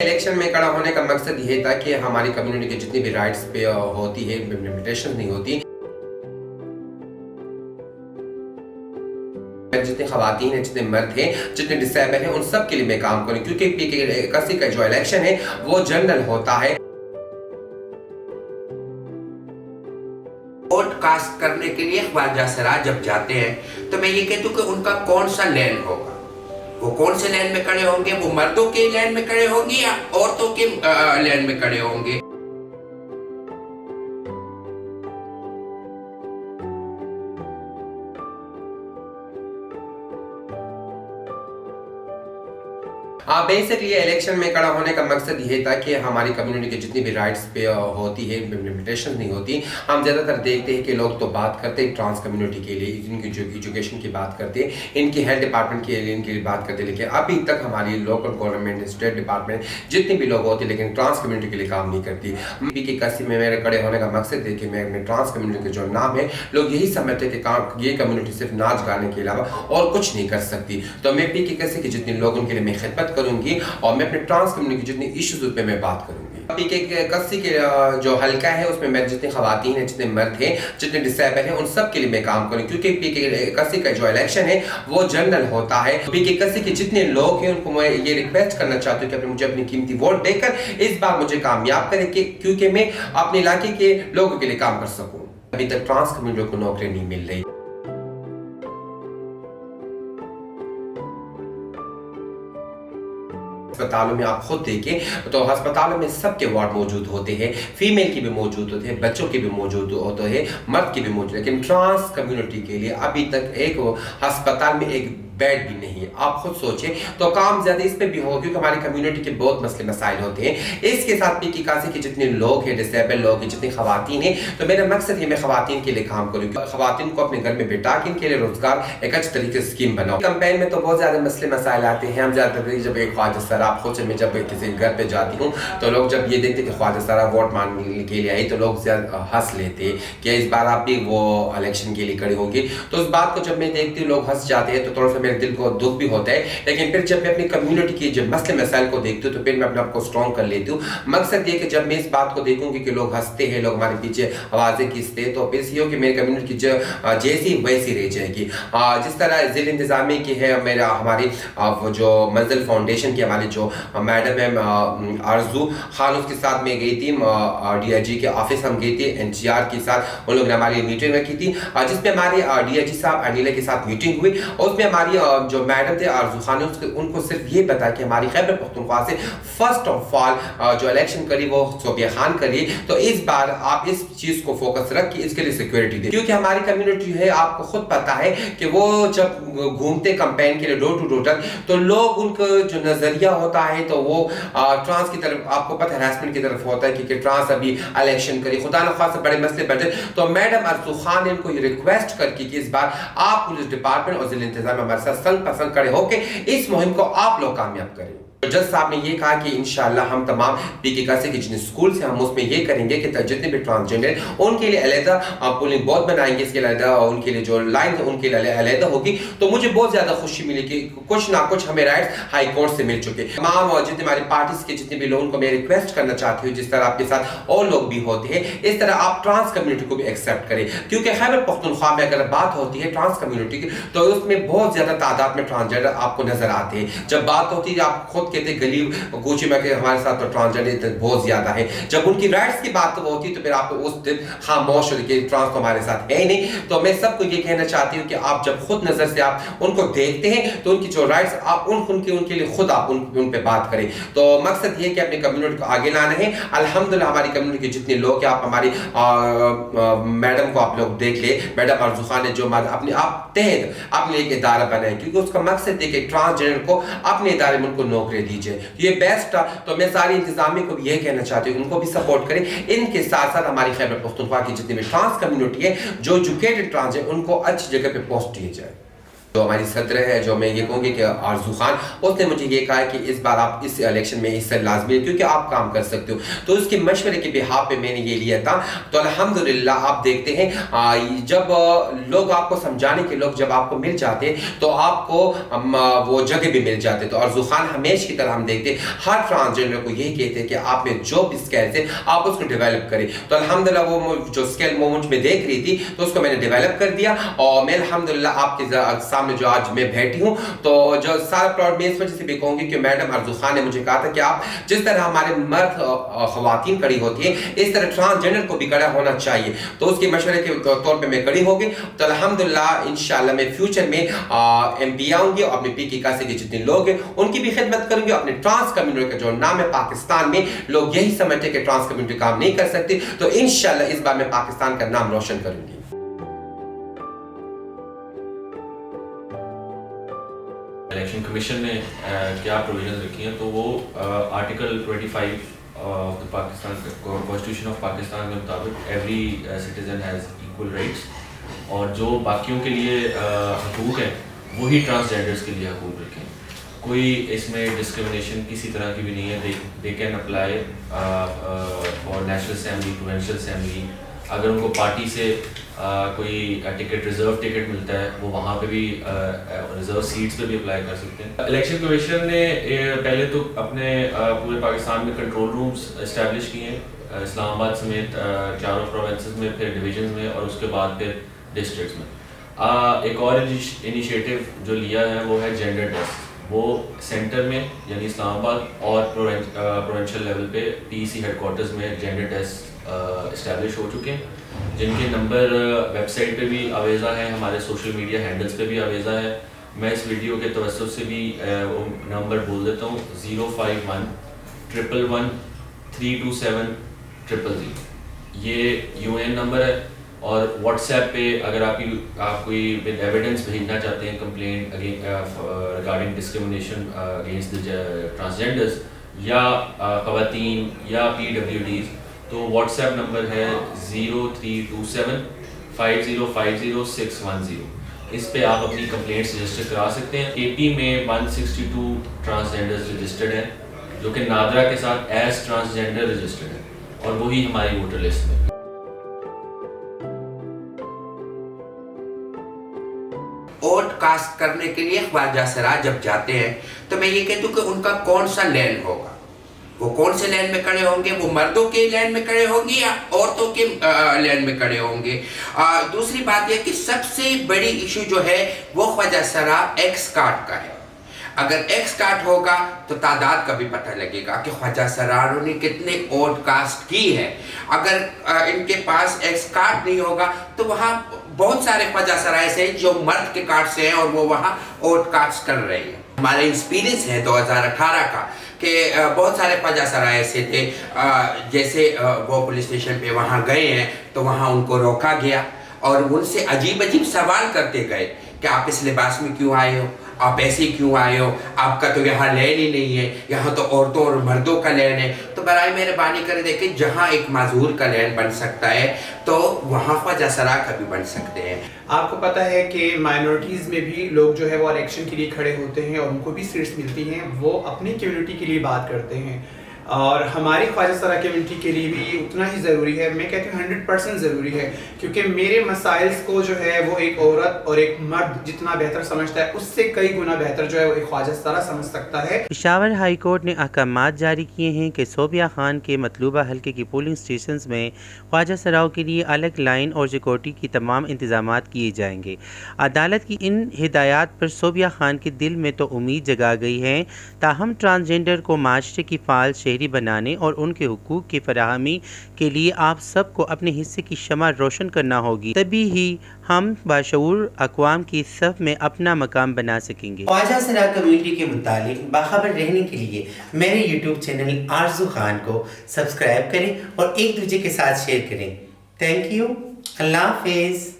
Election میں کھڑا ہونے کا مقصد یہ تھا کہ ہماری کمیونٹی کے جتنی بھی رائٹس پہ ہوتی ہے امپلیمنٹیشن نہیں ہوتی، جتنے خواتین ہیں، جتنے مرد ہیں، جتنے ڈسیبل ہیں، ان سب کے لیے میں کام کروں، کیونکہ PK کا جو الیکشن ہے وہ جنرل ہوتا ہے۔ ووٹ کاسٹ کرنے کے لیے خواجہ سراج جب جاتے ہیں تو میں یہ کہتا ہوں کہ ان کا کون سا لین ہوگا، وہ کون سے لین میں کھڑے ہوں گے؟ وہ مردوں کے لین میں کھڑے ہوں گے یا عورتوں کے لین میں کھڑے ہوں گے؟ بیسکلی الیکشن میں کھڑا ہونے کا مقصد یہ تھا کہ ہماری کمیونٹی کے جتنی بھی رائٹس پہ ہوتی ہے امپلیمنٹیشن نہیں ہوتی۔ ہم زیادہ تر دیکھتے ہیں کہ لوگ تو بات کرتے ہیں ٹرانس کمیونٹی کے لیے، ان کی جو ایجوکیشن کی بات کرتے ہیں، ان کی ہیلتھ ڈپارٹمنٹ کے لیے، ان کے لیے بات کرتے ہیں، لیکن ابھی تک ہماری لوکل گورنمنٹ، اسٹیٹ ڈپارٹمنٹ جتنے بھی لوگ ہوتے ہیں لیکن ٹرانس کمیونٹی کے لیے کام نہیں کرتی۔ PK میں میرے کھڑے ہونے کا مقصد ہے کہ میں اپنے ٹرانس کمیونٹی کے جو نام ہے، لوگ یہی سمجھتے ہیں کہ یہ کمیونٹی صرف ناچ گانے کے علاوہ اور کچھ نہیں کر سکتی، تو میں PK کے جتنے لوگوں کے لیے میں خدمت کروں گی اور میں اپنے ٹرانس کمیونٹی کی جتنی ایشوز پہ میں بات کروں گی۔ PK کے جو حلقہ ہے اس میں جتنی خواتین ہیں، جتنے مرد ہیں، جتنے ڈسیبل ہیں، ان سب کے لیے میں کام کروں، کیونکہ PK کا جو الیکشن ہے وہ جنرل ہوتا ہے۔ PK کے جتنے لوگ ہیں ان کو میں یہ ریکویسٹ کرنا چاہتا ہوں کہ مجھے اپنی قیمتی ووٹ دے کر اس بار مجھے کامیاب کرے، کیونکہ میں اپنے علاقے کے لوگوں کے لیے کام کر سکوں۔ ابھی تک ٹرانس کمیونٹی کو نوکری نہیں مل رہی۔ ہسپتالوں میں آپ خود دیکھیں تو ہسپتالوں میں سب کے وارڈ موجود ہوتے ہیں، فیمیل کی بھی موجود ہوتے ہیں، بچوں کی بھی موجود ہوتے ہیں، مرد کی بھی موجود ہے، لیکن ٹرانس کمیونٹی کے لیے ابھی تک ایک ہسپتال میں ایک بیڈ بھی نہیں ہے۔ آپ خود سوچیں تو کام زیادہ اس پہ بھی ہو، کیونکہ ہماری کمیونٹی کے بہت مسئلے مسائل ہوتے ہیں۔ اس کے ساتھ PK کے جتنے لوگ ہیں، ڈسیبل لوگ ہیں، جتنی خواتین ہیں، تو میرا مقصد ہے میں خواتین کے لیے کام کروں، خواتین کو اپنے گھر میں بٹھا کے ان کے لیے روزگار ایک اچھے طریقے سے اسکیم بناؤں۔ کمپین میں تو بہت زیادہ مسئلے مسائل آتے ہیں۔ ہم زیادہ تر جب ایک خواجہ سر، آپ خود سے میں جب کسی گھر پہ جاتی ہوں تو لوگ جب یہ دیکھتے کہ خواجہ سارا ووٹ مانگنے کے لیے آئی تو لوگ زیادہ ہنس لیتے کہ اس بار آپ بھی وہ الیکشن کے لیے کھڑے ہوں گے، تو اس بات کو جب میں دیکھتی ہوں لوگ ہنس جاتے ہیں تو تھوڑا سا میرے دل کو دکھ بھی ہوتا ہے، لیکن پھر جب میں اپنی کمیونٹی کے جب مسئلے مسائل کو دیکھتی ہوں تو پھر میں اپنے آپ کو اسٹرانگ کر لیتی ہوں۔ مقصد یہ کہ جب میں اس بات کو دیکھوں گی کہ لوگ ہنستے ہیں، لوگ ہمارے پیچھے آوازیں کھینچتے ہیں، تو پھر یہ ہو کہ میری کمیونٹی کی جیسی ویسی رہ جائے گی۔ جس طرح ضلع انتظامیہ کی ہے ہماری جو منزل فاؤنڈیشن کی ہماری جو میڈم ہے آرزو خان، اس کے ساتھ میں گئی تھی DIG کے آفس، ہم گئی تھی NCR کے ساتھ، ان لوگوں نے ہماری میٹنگ رکھی تھی جس میں ہمارے DIG صاحب انیلا کے ساتھ میٹنگ ہوئی، اور اس میں ہماری جو میڈم تھے آرزو خان، ان کو صرف یہ بتا کہ ہماری خیبر پختونخوا سے فرسٹ آف آل جو الیکشن کری وہ صوبیہ خان کری، تو اس بار آپ اس چیز کو فوکس رکھ کے اس کے لیے سیکورٹی دیں، کیونکہ ہماری کمیونٹی ہے، آپ کو خود پتا ہے کہ وہ جب گھومتے کمپین کے لیے ڈور ٹو ڈور، تو لوگ ان کا جو نظریہ ہوتا ہے تو وہ ٹرانس کی طرف، آپ کو پتہ ہے ہراسمنٹ کی طرف ہوتا ہے کہ ٹرانس ابھی الیکشن کری، خدا نخواستہ بڑے مسئلے بڑھ جائے، تو میڈم ارزو خان نے ان کو یہ ریکویسٹ کر کی کہ اس بار آپ پولیس ڈپارٹمنٹ اور ضلع انتظامیہ ہمارے ساتھ سنگ پسند کھڑے ہو کے اس مہم کو آپ لوگ کامیاب کریں۔ جج صاحب نے یہ کہا کہ انشاءاللہ ہم تمام PK کے جتنے سکولز ہیں ہم اس میں یہ کریں گے کہ جتنے بھی ٹرانسجنڈر ان کے لیے علیحدہ پولنگ بوتھ بنائیں گے، اس کے علیحدہ ان کے لیے جو لائن ہے ان کے لیے علیحدہ ہوگی، تو مجھے بہت زیادہ خوشی ملی کہ کچھ نہ کچھ ہمیں رائٹس ہائی کورٹ سے مل چکے۔ تمام جتنے ہماری پارٹیز کے جتنے بھی لوگوں کو میں ریکویسٹ کرنا چاہتی ہوں، جس طرح آپ کے ساتھ اور لوگ بھی ہوتے ہیں، اس طرح آپ ٹرانس کمیونٹی کو بھی ایکسیپٹ کریں، کیونکہ خیبر پختونخوا میں اگر بات ہوتی ہے ٹرانس کمیونٹی کی تو اس میں بہت زیادہ تعداد میں ٹرانسجنڈر آپ کو نظر آتے ہیں۔ جب بات ہوتی ہے آپ خود کہتے ہیں گلی کوچی میں کہ ہمارے ساتھ تو ٹرانسجنڈر بہت زیادہ ہے، جب ان کی رائٹس کی بات ہوتی ہے تو پھر آپ اس دن خاموش ہوتے کہ ٹرانس تو ہمارے ساتھ ہے ہی نہیں۔ تو میں سب کو یہ کہنا چاہتی ہوں کہ آپ جب خود نظر سے آپ ان کو دیکھتے ہیں تو ان کی جو رائٹس آپ ان کے لیے خود آپ ان پہ بات کریں، تو مقصد یہ کہ اپنی کمیونٹی کو آگے لانا ہے۔ الحمدللہ ہماری کمیونٹی کے جتنے لوگ ہیں، آپ ہماری میڈم کو آپ لوگ دیکھ لیں، میڈم ارزو خان نے جو اپنے آپ تحت اپنے ایک ادارہ بنایا، کیونکہ اس کا مقصد ہے کہ ٹرانسجنڈر کو اپنے ادارے میں ان کو نوکری دیجیے، یہ بیسٹ تھا۔ تو میں ساری انتظامیہ کو بھی یہ کہنا چاہتی ہوں ان کو بھی سپورٹ کریں، ان کے ساتھ ساتھ ہماری خیبر پختونخوا کی جتنی بھی ٹرانس کمیونٹی ہے جو ایجوکیٹڈ ٹرانس ہے ان کو اچھی جگہ پہ پوسٹ دیے جائے۔ جو ہماری صدر ہے, جو میں یہ کہوں گی کہ آرزو خان, اس نے مجھے یہ کہا کہ اس بار آپ اس الیکشن میں حصہ لازمی ہے کیونکہ آپ کام کر سکتے ہو. تو اس کے مشورے کے بہاف پہ میں نے یہ لیا تھا. تو الحمدللہ آپ دیکھتے ہیں جب لوگ آپ کو سمجھانے کے لوگ جب آپ کو مل جاتے تو آپ کو وہ جگہ بھی مل جاتے. تو آرزو خان ہمیشہ کی طرح ہم دیکھتے ہر ٹرانسجنڈر کو یہی کہتے ہیں کہ آپ میں جو بھی اسکلز ہے آپ اس کو ڈیولپ کریں. تو الحمدللہ وہ جو اسکل مجھ میں دیکھ رہی تھی تو اس کو میں نے ڈیولپ کر دیا, اور میں الحمدللہ آپ کے سامنے جو آج میں بیٹھی ہوں تو جو سارا پراؤڈ میں اس وجہ سے بھی کہوں گی کہ میڈم آرزو خان نے مجھے کہا تھا کہ آپ جس طرح ہمارے مرد خواتین کڑی ہوتی ہیں اس طرح ٹرانسجنڈر کو بھی کڑا ہونا چاہیے. تو اس کے مشورے کے طور پہ میں کڑی ہو گئی. تو الحمدللہ انشاءاللہ میں فیوچر میں ایم پی آؤں گی اور اپنے پی کی کاسے کے جتنے لوگ ہیں ان کی بھی خدمت کروں گی. اپنے ٹرانس کمیونٹی کا جو نام ہے پاکستان میں لوگ یہی سمجھتے ہیں کہ ٹرانس کمیونٹی کام نہیں کر سکتی, تو انشاءاللہ اس بار میں پاکستان کا نام روشن کروں گی. الیکشن کمیشن نے کیا پروویژنز رکھی ہیں, تو وہ article 25 of Pakistan constitution of Pakistan کے مطابق every citizen has equal rights, اور جو باقیوں کے لیے حقوق ہیں وہی ٹرانسجینڈرز کے لیے حقوق رکھیں. کوئی اس میں ڈسکرمنیشن کسی طرح کی بھی نہیں ہے. They can apply for national assembly, provincial assembly. اگر ان کو پارٹی سے کوئی ٹکٹ ریزرو ٹکٹ ملتا ہے وہ وہاں پہ بھی ریزرو سیٹس پہ بھی اپلائی کر سکتے ہیں. الیکشن کمیشن نے پہلے تو اپنے پورے پاکستان میں کنٹرول رومز اسٹیبلش کیے ہیں, اسلام آباد سمیت چاروں پروونسز میں, پھر ڈویژنز میں, اور اس کے بعد پھر ڈسٹرکٹس میں. ایک اور انیشیٹو جو لیا ہے وہ ہے جینڈر ڈیسک. وہ سینٹر میں یعنی اسلام آباد اور پروونشل لیول پہ پی سی ہیڈ کوارٹرز میں جینڈر ڈیسک اسٹیبلش ہو چکے ہیں, جن کے نمبر ویب سائٹ پہ بھی آویزہ ہیں, ہمارے سوشل میڈیا ہینڈلز پہ بھی آویزہ ہے. میں اس ویڈیو کے توسط سے بھی وہ نمبر بول دیتا ہوں, 051-111-327-000. یہ UN نمبر ہے. اور واٹس ایپ پہ اگر آپ کوئی ود ایویڈنس بھیجنا چاہتے ہیں complain regarding discrimination against transgenders یا خواتین یا PWDs, تو واٹس ایپ نمبر ہے 03275050-610. اس پہ آپ اپنی کمپلینٹس رجسٹر کرا سکتے ہیں. AP میں 162 ٹرانسجینڈرز رجسٹرڈ ہیں جو کہ نادرا کے ساتھ ایز ٹرانسجینڈر رجسٹرڈ ہیں, اور وہی ہماری ووٹر لسٹ میں. ووٹ کاسٹ کرنے کے لیے خواجہ سرا جب جاتے ہیں تو میں یہ کہتا ہوں کہ ان کا کون سا لین ہوگا, وہ کون سے لین میں کھڑے ہوں گے, وہ مردوں کے لین میں کھڑے ہوں گے یا عورتوں کے لین میں کھڑے ہوں گے. دوسری بات یہ کہ سب سے بڑی ایشو جو ہے وہ خواجہ سرا ایکس کارڈ کا ہے. اگر ایکس کارڈ ہوگا تو تعداد کا بھی پتہ لگے گا کہ خواجہ سراروں نے کتنے ووٹ کاسٹ کی ہے. اگر ان کے پاس ایکس کارڈ نہیں ہوگا تو وہاں بہت سارے خواجہ سرا ایسے ہیں جو مرد کے کارڈ سے ہیں اور وہ وہاں ووٹ کاسٹ کر رہے ہیں. ہمارا ایکسپیرینس ہے 2018 کا کہ بہت سارے خواجہ سرا ایسے تھے, جیسے وہ پولیس اسٹیشن پہ وہاں گئے ہیں تو وہاں ان کو روکا گیا اور ان سے عجیب عجیب سوال کرتے گئے کہ آپ اس لباس میں کیوں آئے ہو, آپ ایسے کیوں آئے ہو, آپ کا تو یہاں لین ہی نہیں ہے, یہاں تو عورتوں اور مردوں کا لین ہے. تو برائے مہربانی کر دیکھیں جہاں ایک معذور کا لین بن سکتا ہے تو وہاں خواجہ سرا کا بھی بن سکتے ہیں. آپ کو پتہ ہے کہ مائنورٹیز میں بھی لوگ جو ہے وہ الیکشن کے لیے کھڑے ہوتے ہیں اور ان کو بھی سیٹس ملتی ہیں, وہ اپنی کمیونٹی کے لیے بات کرتے ہیں, اور ہماری خواجہ سرا کمیونٹی کے لیے بھی اتنا ہی ضروری ہے. میں کہتی ہوں 100% ضروری ہے, کیونکہ میرے مسائل کو جو ہے وہ ایک عورت اور ایک مرد جتنا بہتر سمجھتا ہے اس سے کئی گنا بہتر جو ہے وہ ایک خواجہ سرا سمجھ سکتا ہے. پشاور ہائی کورٹ نے احکامات جاری کیے ہیں کہ صوبیہ خان کے مطلوبہ حلقے کی پولنگ اسٹیشنز میں خواجہ سراؤں کے لیے الگ لائن اور سیکورٹی کی تمام انتظامات کیے جائیں گے. عدالت کی ان ہدایات پر صوبیہ خان کے دل میں تو امید جگا گئی ہے, تاہم ٹرانسجینڈر کو معاشرے کی فعال شہری بنانے اور ان کے حقوق کی فراہمی کے لیے آپ سب کو اپنے حصے کی شمع روشن کرنا ہوگی, تبھی ہی ہم باشعور اقوام کی صف میں اپنا مقام بنا سکیں گے. خواجہ سرا کمیونٹی کے متعلق باخبر رہنے کے لیے میرے یوٹیوب چینل آرزو خان کو سبسکرائب کریں اور ایک دوسرے کے ساتھ شیئر کریں. Thank you. اللہ حافظ.